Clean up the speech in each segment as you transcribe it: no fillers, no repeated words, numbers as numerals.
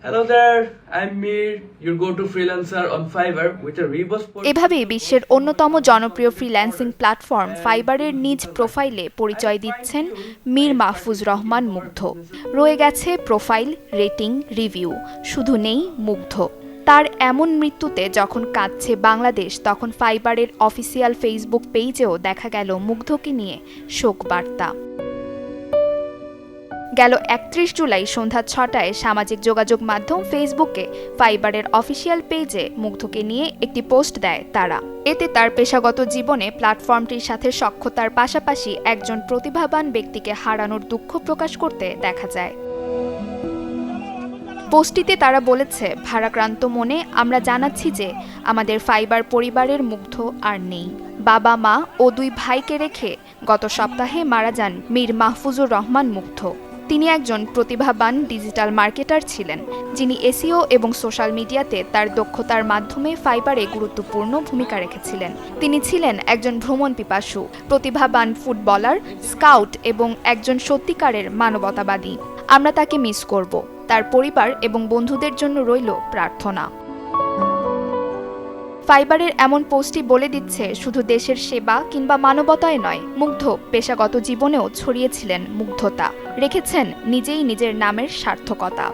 Hello there, I'm Mir, your go-to freelancer on Fiverr with a rebus. এভাবেই বিশ্বের অন্যতম জনপ্রিয় ফ্রিল্যান্সিং প্ল্যাটফর্ম ফাইবারের নিজ প্রোফাইলে পরিচয় দিচ্ছেন মীর মাহফুজ রহমান মুগ্ধ। রয়ে গেছে প্রোফাইল, রেটিং, রিভিউ, শুধু নেই মুগ্ধ। তার এমন মৃত্যুতে যখন কাঁদছে বাংলাদেশ, তখন ফাইবারের অফিসিয়াল ফেসবুক পেজেও দেখা গেল মুগ্ধকে নিয়ে শোক বার্তা। গেল ৩১ জুলাই সন্ধ্যা ৬টায় সামাজিক যোগাযোগ মাধ্যম ফেসবুকে ফাইবারের অফিসিয়াল পেজে মুগ্ধকে নিয়ে একটি পোস্ট দেয় তারা। এতে তার পেশাগত জীবনে প্ল্যাটফর্মটির সাথে সখ্যতার পাশাপাশি একজন প্রতিভাবান ব্যক্তিকে হারানোর দুঃখ প্রকাশ করতে দেখা যায়। পোস্টটিতে তারা বলেছে, ভারাক্রান্ত মনে আমরা জানাচ্ছি যে আমাদের ফাইবার পরিবারের মুগ্ধ আর নেই। বাবা, মা ও ২ ভাইকে রেখে গত সপ্তাহে মারা যান মীর মাহফুজুর রহমান মুগ্ধ। তিনি একজন প্রতিভাবান ডিজিটাল মার্কেটার ছিলেন, যিনি এসইও এবং সোশ্যাল মিডিয়াতে তার দক্ষতার মাধ্যমে ফাইবারে গুরুত্বপূর্ণ ভূমিকা রেখেছিলেন। তিনি ছিলেন একজন ভ্রমণ পিপাসু, প্রতিভাবান ফুটবলার, স্কাউট এবং একজন সত্যিকারের মানবতাবাদী। আমরা তাকে মিস করব। তার পরিবার এবং বন্ধুদের জন্য রইল প্রার্থনা। ফাইবারের এমন পোস্টই বলে দিচ্ছে, শুধু দেশের সেবা কিংবা মানবতায় নয়, মুগ্ধ পেশাগত জীবনেও ছড়িয়েছিলেন মুগ্ধতা, রেখেছেন নিজেই নিজের নামের সার্থকতা।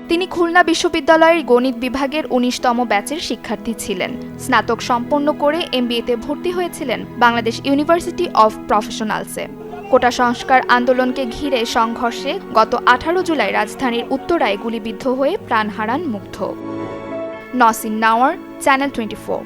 তিনি খুলনা বিশ্ববিদ্যালয়ের গণিত বিভাগের ১৯তম ব্যাচের শিক্ষার্থী ছিলেন। স্নাতক সম্পন্ন করে এমবিএতে ভর্তি হয়েছিলেন বাংলাদেশ ইউনিভার্সিটি অফ প্রফেশনালসে। কোটা সংস্কার আন্দোলনকে ঘিরে সংঘর্ষে গত ১৮ জুলাই রাজধানীর উত্তরায় গুলিবিদ্ধ হয়ে প্রাণ হারান মুগ্ধ। নসিন নাওয়ার, চ্যানেল 24।